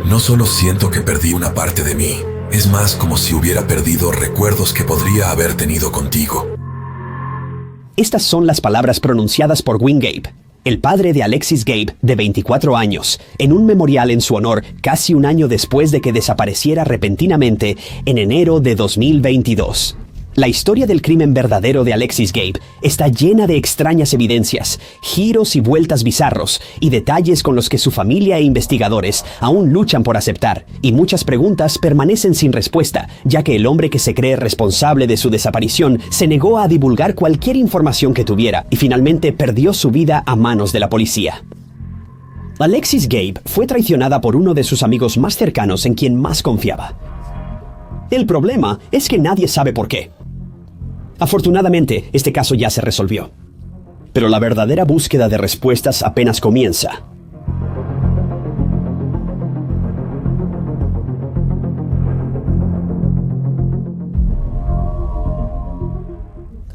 No solo siento que perdí una parte de mí, es más como si hubiera perdido recuerdos que podría haber tenido contigo. Estas son las palabras pronunciadas por Wayne Gabe, el padre de Alexis Gabe, de 24 años, en un memorial en su honor casi un año después de que desapareciera repentinamente en enero de 2022. La historia del crimen verdadero de Alexis Gabe está llena de extrañas evidencias, giros y vueltas bizarros y detalles con los que su familia e investigadores aún luchan por aceptar, y muchas preguntas permanecen sin respuesta, ya que el hombre que se cree responsable de su desaparición se negó a divulgar cualquier información que tuviera y finalmente perdió su vida a manos de la policía. Alexis Gabe fue traicionada por uno de sus amigos más cercanos en quien más confiaba. El problema es que nadie sabe por qué. Afortunadamente, este caso ya se resolvió. Pero la verdadera búsqueda de respuestas apenas comienza.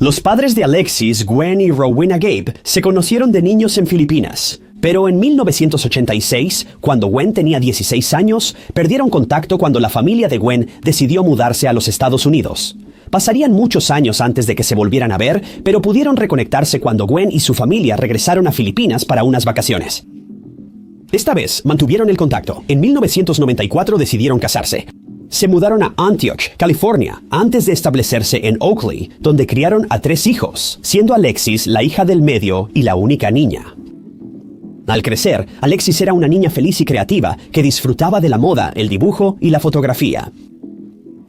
Los padres de Alexis, Gwen y Rowena Gabe, se conocieron de niños en Filipinas. Pero en 1986, cuando Gwen tenía 16 años, perdieron contacto cuando la familia de Gwen decidió mudarse a los Estados Unidos. Pasarían muchos años antes de que se volvieran a ver, pero pudieron reconectarse cuando Gwen y su familia regresaron a Filipinas para unas vacaciones. Esta vez mantuvieron el contacto. En 1994 decidieron casarse. Se mudaron a Antioch, California, antes de establecerse en Oakley, donde criaron a 3 hijos, siendo Alexis la hija del medio y la única niña. Al crecer, Alexis era una niña feliz y creativa que disfrutaba de la moda, el dibujo y la fotografía.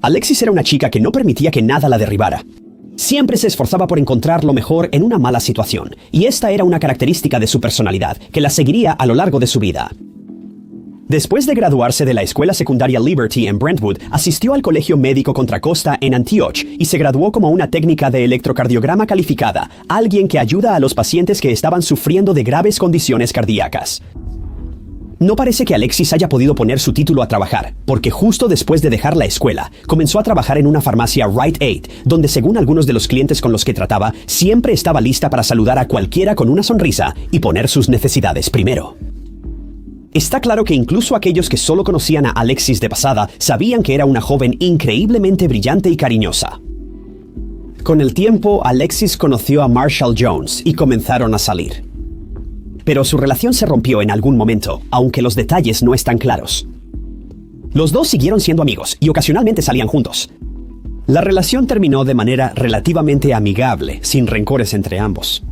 Alexis era una chica que no permitía que nada la derribara. Siempre se esforzaba por encontrar lo mejor en una mala situación, y esta era una característica de su personalidad que la seguiría a lo largo de su vida. Después de graduarse de la escuela secundaria Liberty en Brentwood, asistió al Colegio Médico Contra Costa en Antioch y se graduó como una técnica de electrocardiograma calificada, alguien que ayuda a los pacientes que estaban sufriendo de graves condiciones cardíacas. No parece que Alexis haya podido poner su título a trabajar, porque justo después de dejar la escuela, comenzó a trabajar en una farmacia Rite Aid, donde según algunos de los clientes con los que trataba, siempre estaba lista para saludar a cualquiera con una sonrisa y poner sus necesidades primero. Está claro que incluso aquellos que solo conocían a Alexis de pasada sabían que era una joven increíblemente brillante y cariñosa. Con el tiempo, Alexis conoció a Marshall Jones y comenzaron a salir. Pero su relación se rompió en algún momento, aunque los detalles no están claros. Los dos siguieron siendo amigos y ocasionalmente salían juntos. La relación terminó de manera relativamente amigable, sin rencores entre ambos.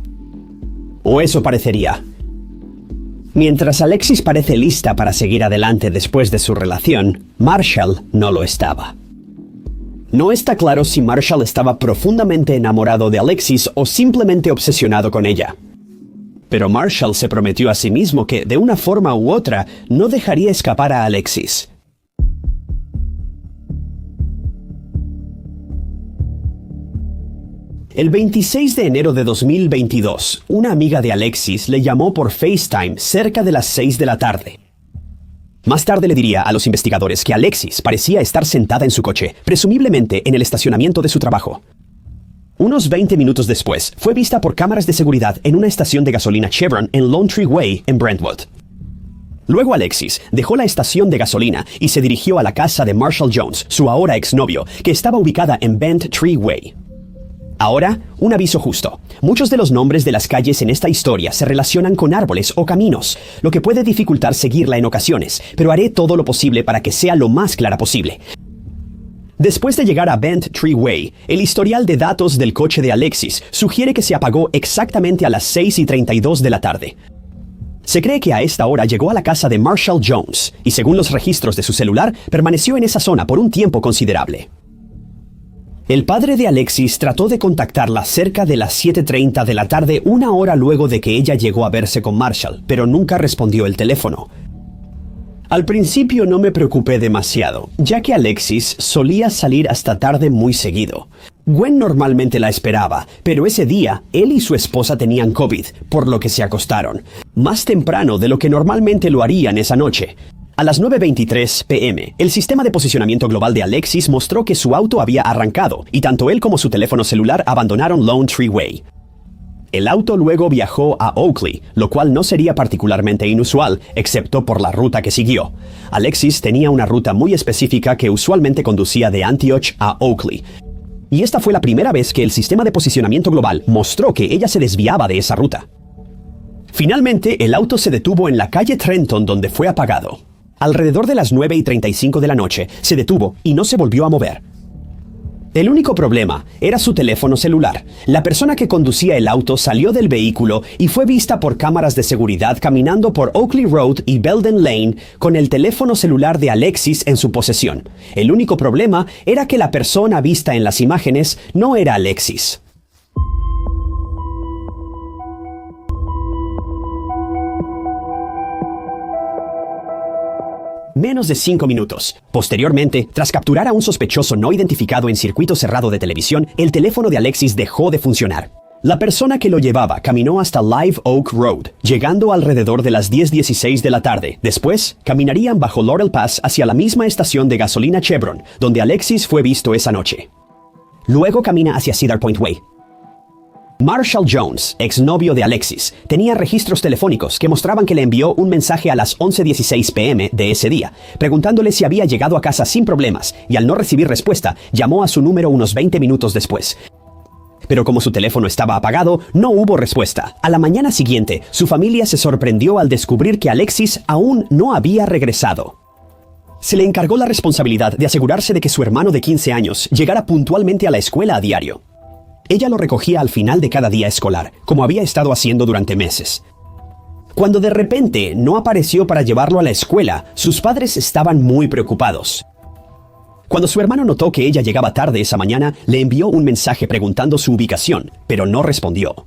O eso parecería. Mientras Alexis parece lista para seguir adelante después de su relación, Marshall no lo estaba. No está claro si Marshall estaba profundamente enamorado de Alexis o simplemente obsesionado con ella. Pero Marshall se prometió a sí mismo que, de una forma u otra, no dejaría escapar a Alexis. El 26 de enero de 2022, una amiga de Alexis le llamó por FaceTime cerca de las 6 de la tarde. Más tarde le diría a los investigadores que Alexis parecía estar sentada en su coche, presumiblemente en el estacionamiento de su trabajo. Unos 20 minutos después, fue vista por cámaras de seguridad en una estación de gasolina Chevron en Lone Tree Way, en Brentwood. Luego Alexis dejó la estación de gasolina y se dirigió a la casa de Marshall Jones, su ahora exnovio, que estaba ubicada en Bent Tree Way. Ahora, un aviso justo. Muchos de los nombres de las calles en esta historia se relacionan con árboles o caminos, lo que puede dificultar seguirla en ocasiones, pero haré todo lo posible para que sea lo más clara posible. Después de llegar a Bent Tree Way, el historial de datos del coche de Alexis sugiere que se apagó exactamente a las 6:32 de la tarde. Se cree que a esta hora llegó a la casa de Marshall Jones y, según los registros de su celular, permaneció en esa zona por un tiempo considerable. El padre de Alexis trató de contactarla cerca de las 7:30 de la tarde, una hora luego de que ella llegó a verse con Marshall, pero nunca respondió el teléfono. Al principio no me preocupé demasiado, ya que Alexis solía salir hasta tarde muy seguido. Gwen normalmente la esperaba, pero ese día él y su esposa tenían COVID, por lo que se acostaron, más temprano de lo que normalmente lo harían esa noche. A las 9:23 p.m., el sistema de posicionamiento global de Alexis mostró que su auto había arrancado, y tanto él como su teléfono celular abandonaron Lone Tree Way. El auto luego viajó a Oakley, lo cual no sería particularmente inusual, excepto por la ruta que siguió. Alexis tenía una ruta muy específica que usualmente conducía de Antioch a Oakley. Y esta fue la primera vez que el sistema de posicionamiento global mostró que ella se desviaba de esa ruta. Finalmente, el auto se detuvo en la calle Trenton, donde fue apagado. Alrededor de las 9:35 de la noche, se detuvo y no se volvió a mover. El único problema era su teléfono celular. La persona que conducía el auto salió del vehículo y fue vista por cámaras de seguridad caminando por Oakley Road y Belden Lane con el teléfono celular de Alexis en su posesión. El único problema era que la persona vista en las imágenes no era Alexis. Menos de 5 minutos. Posteriormente, tras capturar a un sospechoso no identificado en circuito cerrado de televisión, el teléfono de Alexis dejó de funcionar. La persona que lo llevaba caminó hasta Live Oak Road, llegando alrededor de las 10:16 de la tarde. Después, caminarían bajo Laurel Pass hacia la misma estación de gasolina Chevron, donde Alexis fue visto esa noche. Luego camina hacia Cedar Point Way. Marshall Jones, exnovio de Alexis, tenía registros telefónicos que mostraban que le envió un mensaje a las 11:16 p.m. de ese día, preguntándole si había llegado a casa sin problemas, y al no recibir respuesta, llamó a su número unos 20 minutos después. Pero como su teléfono estaba apagado, no hubo respuesta. A la mañana siguiente, su familia se sorprendió al descubrir que Alexis aún no había regresado. Se le encargó la responsabilidad de asegurarse de que su hermano de 15 años llegara puntualmente a la escuela a diario. Ella lo recogía al final de cada día escolar, como había estado haciendo durante meses. Cuando de repente no apareció para llevarlo a la escuela, sus padres estaban muy preocupados. Cuando su hermano notó que ella llegaba tarde esa mañana, le envió un mensaje preguntando su ubicación, pero no respondió.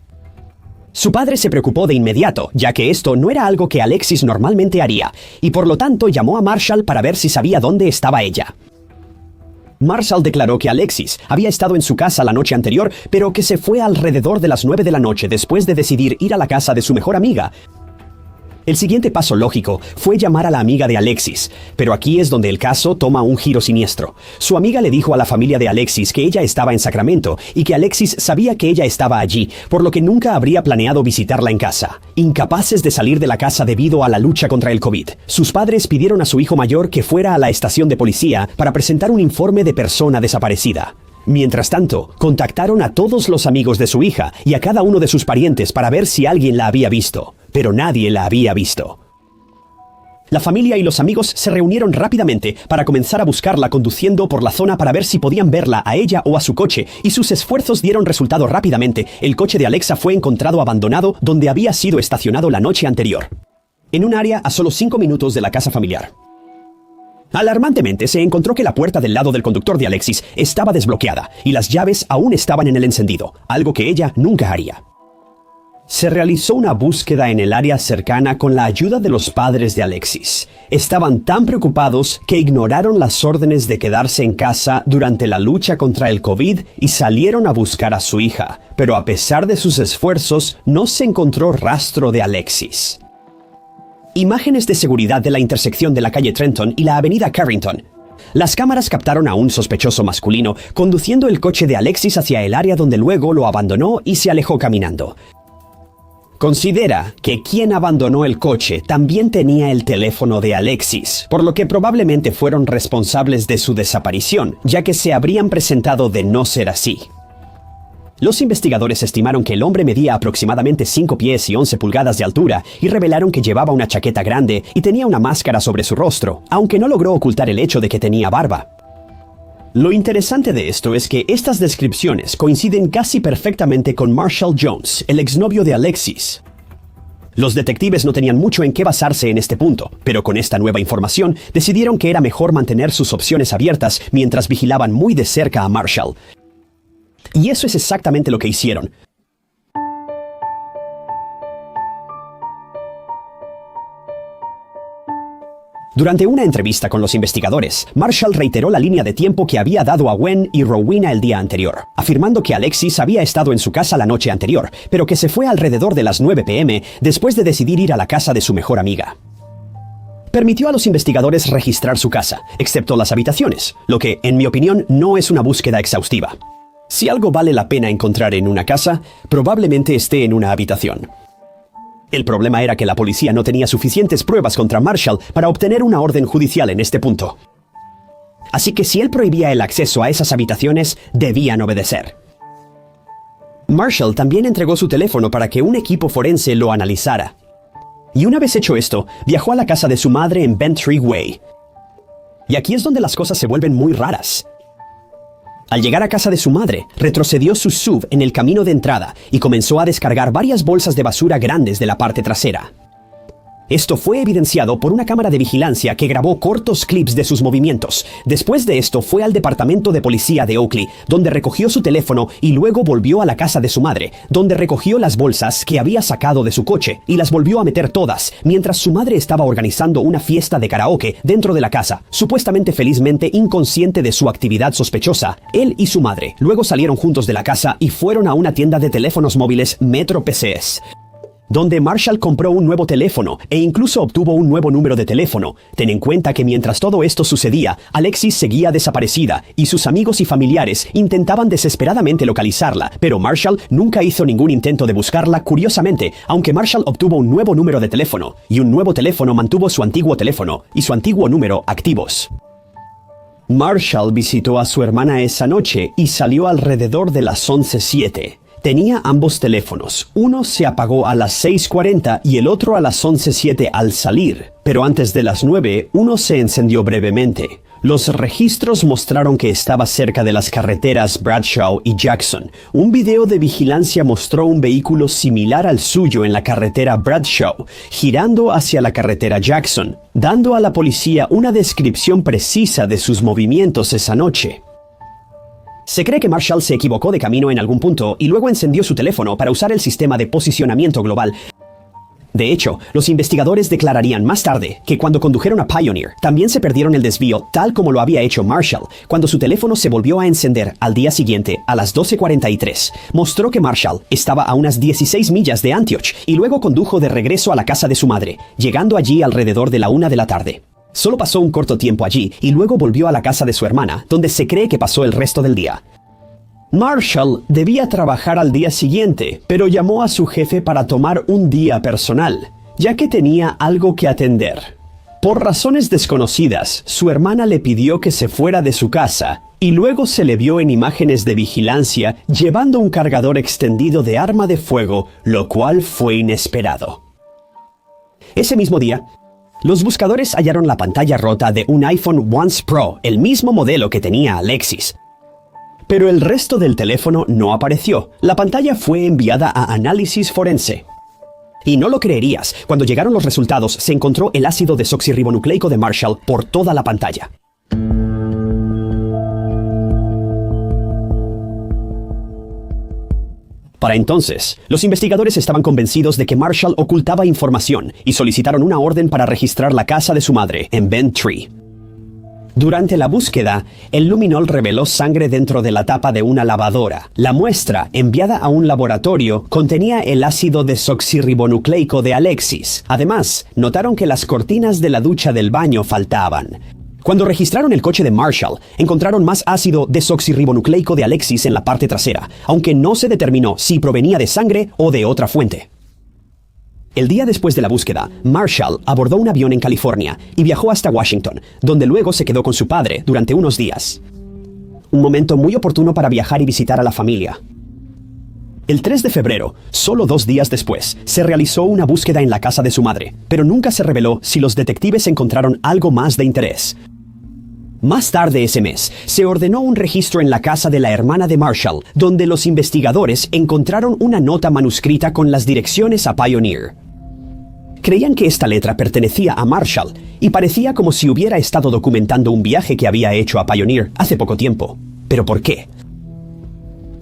Su padre se preocupó de inmediato, ya que esto no era algo que Alexis normalmente haría, y por lo tanto llamó a Marshall para ver si sabía dónde estaba ella. Marshall declaró que Alexis había estado en su casa la noche anterior, pero que se fue alrededor de las 9 de la noche después de decidir ir a la casa de su mejor amiga. El siguiente paso lógico fue llamar a la amiga de Alexis, pero aquí es donde el caso toma un giro siniestro. Su amiga le dijo a la familia de Alexis que ella estaba en Sacramento y que Alexis sabía que ella estaba allí, por lo que nunca habría planeado visitarla en casa. Incapaces de salir de la casa debido a la lucha contra el COVID, sus padres pidieron a su hijo mayor que fuera a la estación de policía para presentar un informe de persona desaparecida. Mientras tanto, contactaron a todos los amigos de su hija y a cada uno de sus parientes para ver si alguien la había visto, pero nadie la había visto. La familia y los amigos se reunieron rápidamente para comenzar a buscarla conduciendo por la zona para ver si podían verla a ella o a su coche, y sus esfuerzos dieron resultado rápidamente. El coche de Alexa fue encontrado abandonado donde había sido estacionado la noche anterior, en un área a solo 5 minutos de la casa familiar. Alarmantemente, se encontró que la puerta del lado del conductor de Alexis estaba desbloqueada y las llaves aún estaban en el encendido, algo que ella nunca haría. Se realizó una búsqueda en el área cercana con la ayuda de los padres de Alexis. Estaban tan preocupados que ignoraron las órdenes de quedarse en casa durante la lucha contra el COVID y salieron a buscar a su hija, pero a pesar de sus esfuerzos, no se encontró rastro de Alexis. Imágenes de seguridad de la intersección de la calle Trenton y la avenida Carrington. Las cámaras captaron a un sospechoso masculino conduciendo el coche de Alexis hacia el área donde luego lo abandonó y se alejó caminando. Considera que quien abandonó el coche también tenía el teléfono de Alexis, por lo que probablemente fueron responsables de su desaparición, ya que se habrían presentado de no ser así. Los investigadores estimaron que el hombre medía aproximadamente 5 pies y 11 pulgadas de altura y revelaron que llevaba una chaqueta grande y tenía una máscara sobre su rostro, aunque no logró ocultar el hecho de que tenía barba. Lo interesante de esto es que estas descripciones coinciden casi perfectamente con Marshall Jones, el exnovio de Alexis. Los detectives no tenían mucho en qué basarse en este punto, pero con esta nueva información decidieron que era mejor mantener sus opciones abiertas mientras vigilaban muy de cerca a Marshall. Y eso es exactamente lo que hicieron. Durante una entrevista con los investigadores, Marshall reiteró la línea de tiempo que había dado a Gwen y Rowena el día anterior, afirmando que Alexis había estado en su casa la noche anterior, pero que se fue alrededor de las 9 p.m. después de decidir ir a la casa de su mejor amiga. Permitió a los investigadores registrar su casa, excepto las habitaciones, lo que, en mi opinión, no es una búsqueda exhaustiva. Si algo vale la pena encontrar en una casa, probablemente esté en una habitación. El problema era que la policía no tenía suficientes pruebas contra Marshall para obtener una orden judicial en este punto. Así que si él prohibía el acceso a esas habitaciones, debían obedecer. Marshall también entregó su teléfono para que un equipo forense lo analizara. Y una vez hecho esto, viajó a la casa de su madre en Bentry Way. Y aquí es donde las cosas se vuelven muy raras. Al llegar a casa de su madre, retrocedió su SUV en el camino de entrada y comenzó a descargar varias bolsas de basura grandes de la parte trasera. Esto fue evidenciado por una cámara de vigilancia que grabó cortos clips de sus movimientos. Después de esto, fue al departamento de policía de Oakley, donde recogió su teléfono y luego volvió a la casa de su madre, donde recogió las bolsas que había sacado de su coche y las volvió a meter todas, mientras su madre estaba organizando una fiesta de karaoke dentro de la casa, supuestamente felizmente inconsciente de su actividad sospechosa. Él y su madre luego salieron juntos de la casa y fueron a una tienda de teléfonos móviles Metro PCS, donde Marshall compró un nuevo teléfono e incluso obtuvo un nuevo número de teléfono. Ten en cuenta que mientras todo esto sucedía, Alexis seguía desaparecida y sus amigos y familiares intentaban desesperadamente localizarla, pero Marshall nunca hizo ningún intento de buscarla. Curiosamente, aunque Marshall obtuvo un nuevo número de teléfono y un nuevo teléfono mantuvo su antiguo teléfono y su antiguo número activos. Marshall visitó a su hermana esa noche y salió alrededor de las 11:07. Tenía ambos teléfonos. Uno se apagó a las 6:40 y el otro a las 11:07 al salir. Pero antes de las 9, uno se encendió brevemente. Los registros mostraron que estaba cerca de las carreteras Bradshaw y Jackson. Un video de vigilancia mostró un vehículo similar al suyo en la carretera Bradshaw, girando hacia la carretera Jackson, dando a la policía una descripción precisa de sus movimientos esa noche. Se cree que Marshall se equivocó de camino en algún punto y luego encendió su teléfono para usar el sistema de posicionamiento global. De hecho, los investigadores declararían más tarde que cuando condujeron a Pioneer, también se perdieron el desvío tal como lo había hecho Marshall, cuando su teléfono se volvió a encender al día siguiente a las 12:43. Mostró que Marshall estaba a unas 16 millas de Antioch y luego condujo de regreso a la casa de su madre, llegando allí alrededor de la 1 de la tarde. Solo pasó un corto tiempo allí y luego volvió a la casa de su hermana, donde se cree que pasó el resto del día. Marshall debía trabajar al día siguiente, pero llamó a su jefe para tomar un día personal, ya que tenía algo que atender. Por razones desconocidas, su hermana le pidió que se fuera de su casa, y luego se le vio en imágenes de vigilancia llevando un cargador extendido de arma de fuego, lo cual fue inesperado. Ese mismo día, los buscadores hallaron la pantalla rota de un iPhone 11 Pro, el mismo modelo que tenía Alexis. Pero el resto del teléfono no apareció. La pantalla fue enviada a análisis forense. Y no lo creerías, cuando llegaron los resultados se encontró el ácido desoxirribonucleico de Marshall por toda la pantalla. Para entonces, los investigadores estaban convencidos de que Marshall ocultaba información y solicitaron una orden para registrar la casa de su madre en Bentry. Durante la búsqueda, el luminol reveló sangre dentro de la tapa de una lavadora. La muestra, enviada a un laboratorio, contenía el ácido desoxirribonucleico de Alexis. Además, notaron que las cortinas de la ducha del baño faltaban. Cuando registraron el coche de Marshall, encontraron más ácido desoxirribonucleico de Alexis en la parte trasera, aunque no se determinó si provenía de sangre o de otra fuente. El día después de la búsqueda, Marshall abordó un avión en California y viajó hasta Washington, donde luego se quedó con su padre durante unos días. Un momento muy oportuno para viajar y visitar a la familia. El 3 de febrero, solo 2 días después, se realizó una búsqueda en la casa de su madre, pero nunca se reveló si los detectives encontraron algo más de interés. Más tarde ese mes, se ordenó un registro en la casa de la hermana de Marshall, donde los investigadores encontraron una nota manuscrita con las direcciones a Pioneer. Creían que esta letra pertenecía a Marshall y parecía como si hubiera estado documentando un viaje que había hecho a Pioneer hace poco tiempo. ¿Pero por qué?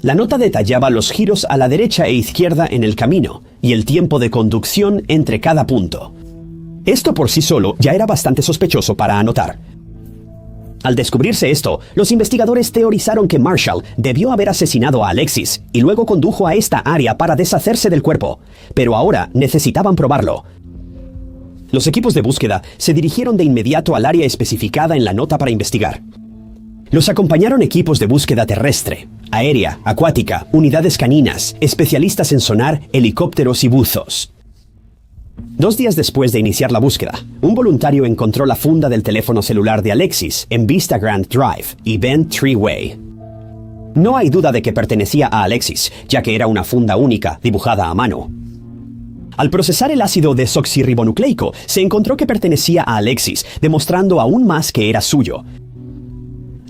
La nota detallaba los giros a la derecha e izquierda en el camino y el tiempo de conducción entre cada punto. Esto por sí solo ya era bastante sospechoso para anotar. Al descubrirse esto, los investigadores teorizaron que Marshall debió haber asesinado a Alexis y luego condujo a esta área para deshacerse del cuerpo, pero ahora necesitaban probarlo. Los equipos de búsqueda se dirigieron de inmediato al área especificada en la nota para investigar. Los acompañaron equipos de búsqueda terrestre, aérea, acuática, unidades caninas, especialistas en sonar, helicópteros y buzos. 2 días después de iniciar la búsqueda, un voluntario encontró la funda del teléfono celular de Alexis en Vista Grand Drive y Bent Tree Way. No hay duda de que pertenecía a Alexis, ya que era una funda única, dibujada a mano. Al procesar el ácido desoxirribonucleico, se encontró que pertenecía a Alexis, demostrando aún más que era suyo.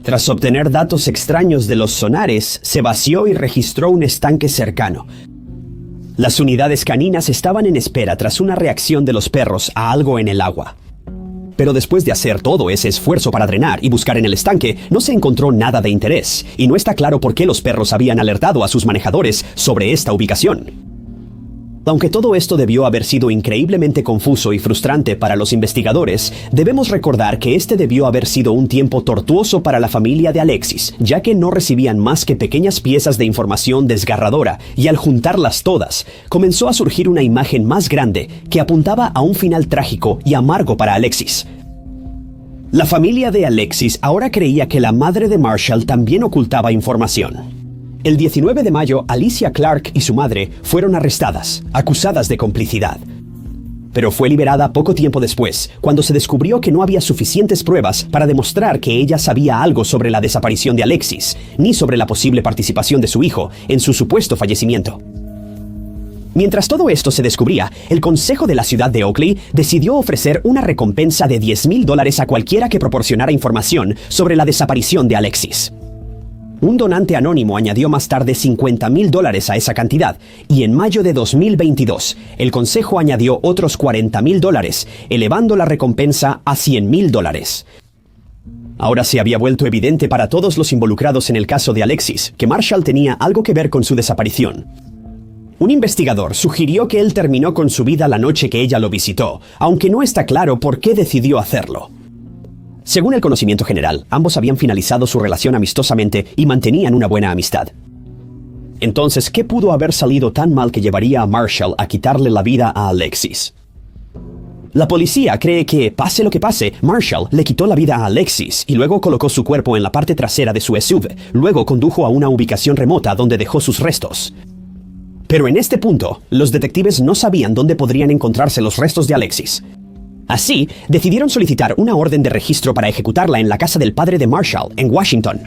Tras obtener datos extraños de los sonares, se vació y registró un estanque cercano. Las unidades caninas estaban en espera tras una reacción de los perros a algo en el agua. Pero después de hacer todo ese esfuerzo para drenar y buscar en el estanque, no se encontró nada de interés, y no está claro por qué los perros habían alertado a sus manejadores sobre esta ubicación. Aunque todo esto debió haber sido increíblemente confuso y frustrante para los investigadores, debemos recordar que este debió haber sido un tiempo tortuoso para la familia de Alexis, ya que no recibían más que pequeñas piezas de información desgarradora, y al juntarlas todas, comenzó a surgir una imagen más grande que apuntaba a un final trágico y amargo para Alexis. La familia de Alexis ahora creía que la madre de Marshall también ocultaba información. El 19 de mayo, Alicia Clark y su madre fueron arrestadas, acusadas de complicidad. Pero fue liberada poco tiempo después, cuando se descubrió que no había suficientes pruebas para demostrar que ella sabía algo sobre la desaparición de Alexis, ni sobre la posible participación de su hijo en su supuesto fallecimiento. Mientras todo esto se descubría, el Consejo de la ciudad de Oakley decidió ofrecer una recompensa de $10,000 a cualquiera que proporcionara información sobre la desaparición de Alexis. Un donante anónimo añadió más tarde $50,000 a esa cantidad, y en mayo de 2022, el Consejo añadió otros $40,000, elevando la recompensa a $100,000. Ahora se había vuelto evidente para todos los involucrados en el caso de Alexis que Marshall tenía algo que ver con su desaparición. Un investigador sugirió que él terminó con su vida la noche que ella lo visitó, aunque no está claro por qué decidió hacerlo. Según el conocimiento general, ambos habían finalizado su relación amistosamente y mantenían una buena amistad. Entonces, ¿qué pudo haber salido tan mal que llevaría a Marshall a quitarle la vida a Alexis? La policía cree que, pase lo que pase, Marshall le quitó la vida a Alexis y luego colocó su cuerpo en la parte trasera de su SUV. Luego condujo a una ubicación remota donde dejó sus restos. Pero en este punto, los detectives no sabían dónde podrían encontrarse los restos de Alexis. Así, decidieron solicitar una orden de registro para ejecutarla en la casa del padre de Marshall, en Washington.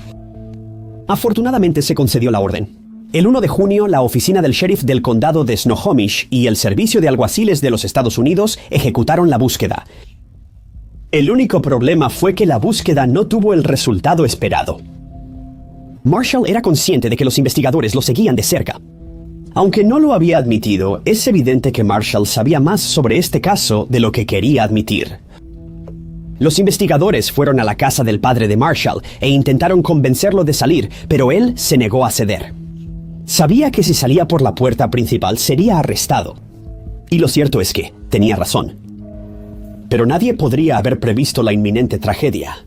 Afortunadamente se concedió la orden. El 1 de junio, la oficina del sheriff del condado de Snohomish y el Servicio de Alguaciles de los Estados Unidos ejecutaron la búsqueda. El único problema fue que la búsqueda no tuvo el resultado esperado. Marshall era consciente de que los investigadores lo seguían de cerca. Aunque no lo había admitido, es evidente que Marshall sabía más sobre este caso de lo que quería admitir. Los investigadores fueron a la casa del padre de Marshall e intentaron convencerlo de salir, pero él se negó a ceder. Sabía que si salía por la puerta principal sería arrestado. Y lo cierto es que tenía razón. Pero nadie podría haber previsto la inminente tragedia.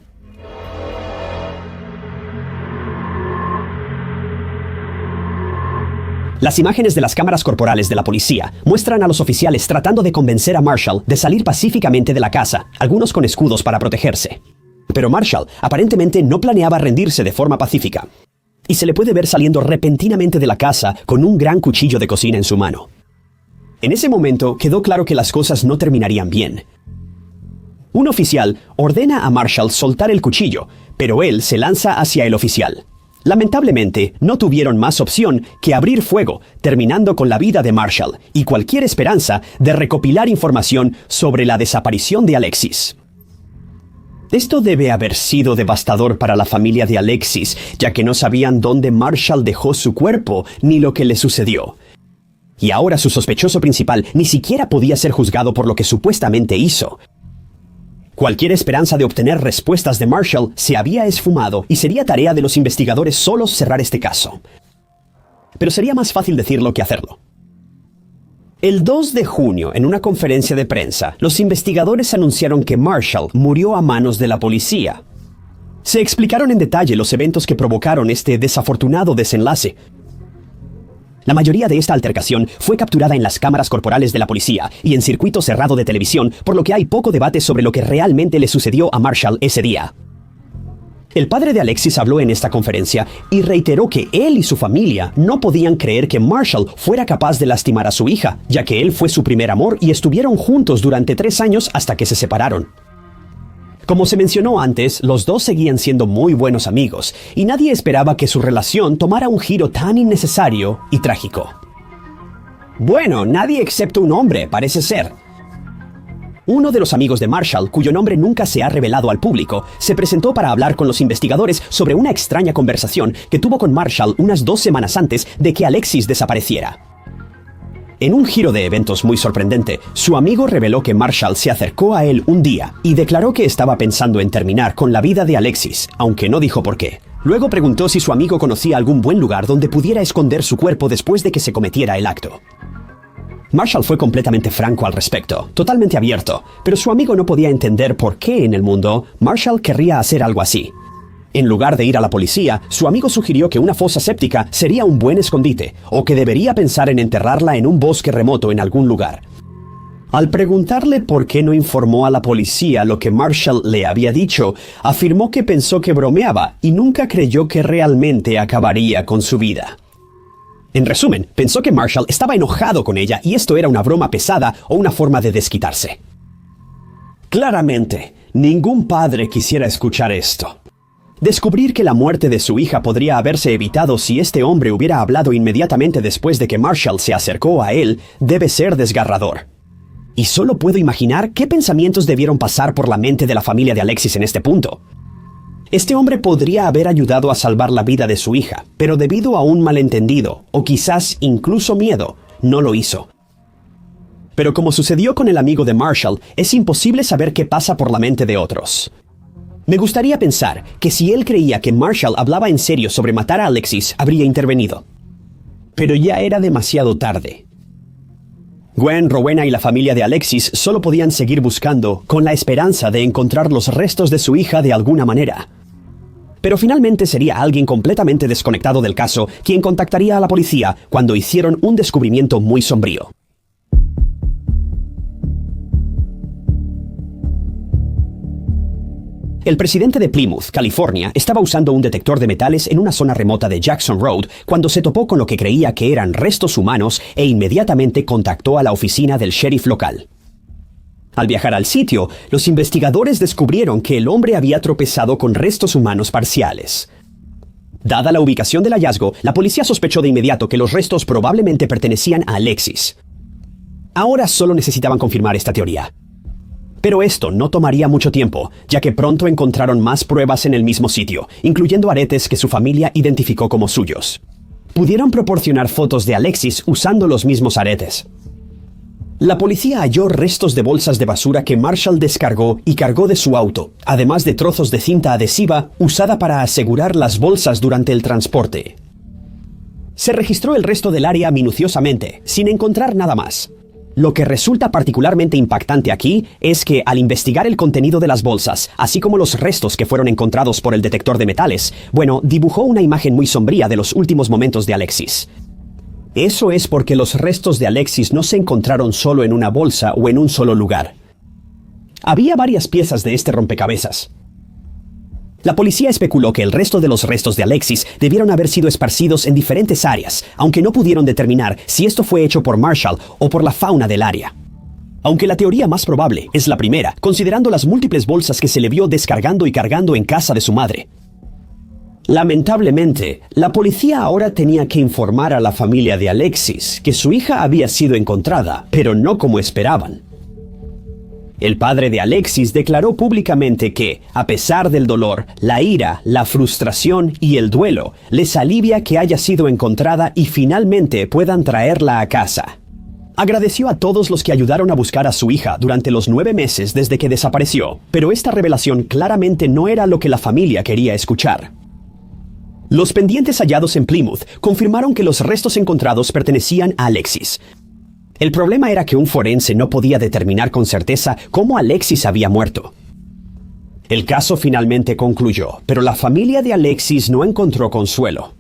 Las imágenes de las cámaras corporales de la policía muestran a los oficiales tratando de convencer a Marshall de salir pacíficamente de la casa, algunos con escudos para protegerse. Pero Marshall aparentemente no planeaba rendirse de forma pacífica. Y se le puede ver saliendo repentinamente de la casa con un gran cuchillo de cocina en su mano. En ese momento quedó claro que las cosas no terminarían bien. Un oficial ordena a Marshall soltar el cuchillo, pero él se lanza hacia el oficial. Lamentablemente, no tuvieron más opción que abrir fuego, terminando con la vida de Marshall y cualquier esperanza de recopilar información sobre la desaparición de Alexis. Esto debe haber sido devastador para la familia de Alexis, ya que no sabían dónde Marshall dejó su cuerpo ni lo que le sucedió. Y ahora su sospechoso principal ni siquiera podía ser juzgado por lo que supuestamente hizo. Cualquier esperanza de obtener respuestas de Marshall se había esfumado y sería tarea de los investigadores solos cerrar este caso. Pero sería más fácil decirlo que hacerlo. El 2 de junio, en una conferencia de prensa, los investigadores anunciaron que Marshall murió a manos de la policía. Se explicaron en detalle los eventos que provocaron este desafortunado desenlace. La mayoría de esta altercación fue capturada en las cámaras corporales de la policía y en circuito cerrado de televisión, por lo que hay poco debate sobre lo que realmente le sucedió a Marshall ese día. El padre de Alexis habló en esta conferencia y reiteró que él y su familia no podían creer que Marshall fuera capaz de lastimar a su hija, ya que él fue su primer amor y estuvieron juntos durante 3 años hasta que se separaron. Como se mencionó antes, los dos seguían siendo muy buenos amigos y nadie esperaba que su relación tomara un giro tan innecesario y trágico. Bueno, nadie excepto un hombre, parece ser. Uno de los amigos de Marshall, cuyo nombre nunca se ha revelado al público, se presentó para hablar con los investigadores sobre una extraña conversación que tuvo con Marshall unas 2 semanas antes de que Alexis desapareciera. En un giro de eventos muy sorprendente, su amigo reveló que Marshall se acercó a él un día y declaró que estaba pensando en terminar con la vida de Alexis, aunque no dijo por qué. Luego preguntó si su amigo conocía algún buen lugar donde pudiera esconder su cuerpo después de que se cometiera el acto. Marshall fue completamente franco al respecto, totalmente abierto, pero su amigo no podía entender por qué en el mundo Marshall querría hacer algo así. En lugar de ir a la policía, su amigo sugirió que una fosa séptica sería un buen escondite, o que debería pensar en enterrarla en un bosque remoto en algún lugar. Al preguntarle por qué no informó a la policía lo que Marshall le había dicho, afirmó que pensó que bromeaba y nunca creyó que realmente acabaría con su vida. En resumen, pensó que Marshall estaba enojado con ella y esto era una broma pesada o una forma de desquitarse. Claramente, ningún padre quisiera escuchar esto. Descubrir que la muerte de su hija podría haberse evitado si este hombre hubiera hablado inmediatamente después de que Marshall se acercó a él debe ser desgarrador. Y solo puedo imaginar qué pensamientos debieron pasar por la mente de la familia de Alexis en este punto. Este hombre podría haber ayudado a salvar la vida de su hija, pero debido a un malentendido, o quizás incluso miedo, no lo hizo. Pero como sucedió con el amigo de Marshall, es imposible saber qué pasa por la mente de otros. Me gustaría pensar que si él creía que Marshall hablaba en serio sobre matar a Alexis, habría intervenido. Pero ya era demasiado tarde. Gwen, Rowena y la familia de Alexis solo podían seguir buscando con la esperanza de encontrar los restos de su hija de alguna manera. Pero finalmente sería alguien completamente desconectado del caso quien contactaría a la policía cuando hicieron un descubrimiento muy sombrío. El presidente de Plymouth, California, estaba usando un detector de metales en una zona remota de Jackson Road cuando se topó con lo que creía que eran restos humanos e inmediatamente contactó a la oficina del sheriff local. Al viajar al sitio, los investigadores descubrieron que el hombre había tropezado con restos humanos parciales. Dada la ubicación del hallazgo, la policía sospechó de inmediato que los restos probablemente pertenecían a Alexis. Ahora solo necesitaban confirmar esta teoría. Pero esto no tomaría mucho tiempo, ya que pronto encontraron más pruebas en el mismo sitio, incluyendo aretes que su familia identificó como suyos. Pudieron proporcionar fotos de Alexis usando los mismos aretes. La policía halló restos de bolsas de basura que Marshall descargó y cargó de su auto, además de trozos de cinta adhesiva usada para asegurar las bolsas durante el transporte. Se registró el resto del área minuciosamente, sin encontrar nada más. Lo que resulta particularmente impactante aquí es que al investigar el contenido de las bolsas, así como los restos que fueron encontrados por el detector de metales, dibujó una imagen muy sombría de los últimos momentos de Alexis. Eso es porque los restos de Alexis no se encontraron solo en una bolsa o en un solo lugar. Había varias piezas de este rompecabezas. La policía especuló que el resto de los restos de Alexis debieron haber sido esparcidos en diferentes áreas, aunque no pudieron determinar si esto fue hecho por Marshall o por la fauna del área. Aunque la teoría más probable es la primera, considerando las múltiples bolsas que se le vio descargando y cargando en casa de su madre. Lamentablemente, la policía ahora tenía que informar a la familia de Alexis que su hija había sido encontrada, pero no como esperaban. El padre de Alexis declaró públicamente que, a pesar del dolor, la ira, la frustración y el duelo, les alivia que haya sido encontrada y finalmente puedan traerla a casa. Agradeció a todos los que ayudaron a buscar a su hija durante los 9 meses desde que desapareció, pero esta revelación claramente no era lo que la familia quería escuchar. Los pendientes hallados en Plymouth confirmaron que los restos encontrados pertenecían a Alexis. El problema era que un forense no podía determinar con certeza cómo Alexis había muerto. El caso finalmente concluyó, pero la familia de Alexis no encontró consuelo.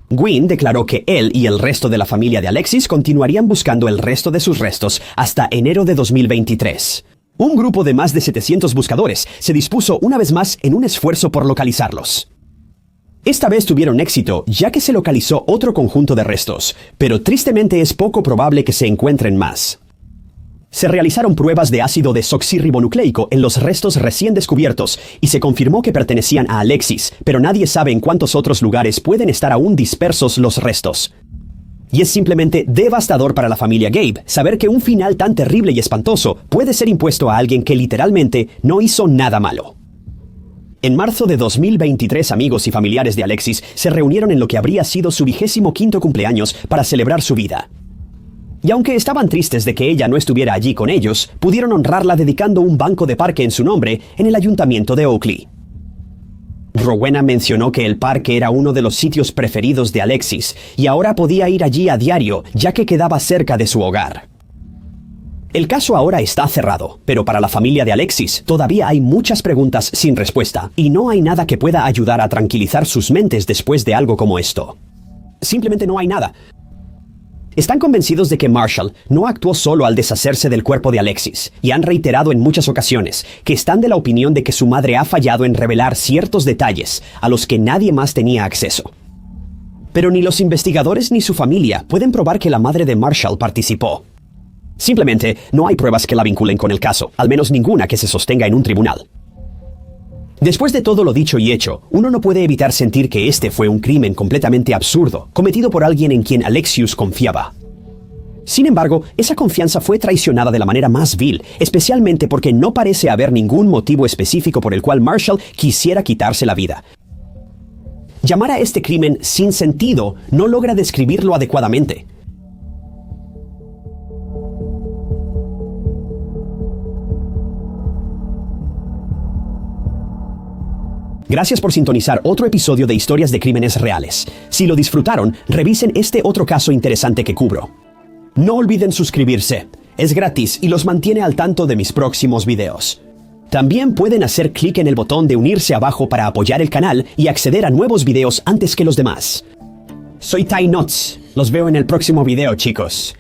Gwyn declaró que él y el resto de la familia de Alexis continuarían buscando el resto de sus restos hasta enero de 2023. Un grupo de más de 700 buscadores se dispuso una vez más en un esfuerzo por localizarlos. Esta vez tuvieron éxito, ya que se localizó otro conjunto de restos, pero tristemente es poco probable que se encuentren más. Se realizaron pruebas de ácido desoxirribonucleico en los restos recién descubiertos y se confirmó que pertenecían a Alexis, pero nadie sabe en cuántos otros lugares pueden estar aún dispersos los restos. Y es simplemente devastador para la familia Gabe saber que un final tan terrible y espantoso puede ser impuesto a alguien que literalmente no hizo nada malo. En marzo de 2023, amigos y familiares de Alexis se reunieron en lo que habría sido su 25º cumpleaños para celebrar su vida. Y aunque estaban tristes de que ella no estuviera allí con ellos, pudieron honrarla dedicando un banco de parque en su nombre en el ayuntamiento de Oakley. Rowena mencionó que el parque era uno de los sitios preferidos de Alexis y ahora podía ir allí a diario, ya que quedaba cerca de su hogar. El caso ahora está cerrado, pero para la familia de Alexis todavía hay muchas preguntas sin respuesta y no hay nada que pueda ayudar a tranquilizar sus mentes después de algo como esto. Simplemente no hay nada. Están convencidos de que Marshall no actuó solo al deshacerse del cuerpo de Alexis, y han reiterado en muchas ocasiones que están de la opinión de que su madre ha fallado en revelar ciertos detalles a los que nadie más tenía acceso. Pero ni los investigadores ni su familia pueden probar que la madre de Marshall participó. Simplemente no hay pruebas que la vinculen con el caso, al menos ninguna que se sostenga en un tribunal. Después de todo lo dicho y hecho, uno no puede evitar sentir que este fue un crimen completamente absurdo, cometido por alguien en quien Alexius confiaba. Sin embargo, esa confianza fue traicionada de la manera más vil, especialmente porque no parece haber ningún motivo específico por el cual Marshall quisiera quitarse la vida. Llamar a este crimen sin sentido no logra describirlo adecuadamente. Gracias por sintonizar otro episodio de Historias de Crímenes Reales. Si lo disfrutaron, revisen este otro caso interesante que cubro. No olviden suscribirse. Es gratis y los mantiene al tanto de mis próximos videos. También pueden hacer clic en el botón de unirse abajo para apoyar el canal y acceder a nuevos videos antes que los demás. Soy Ty Knotts. Los veo en el próximo video, chicos.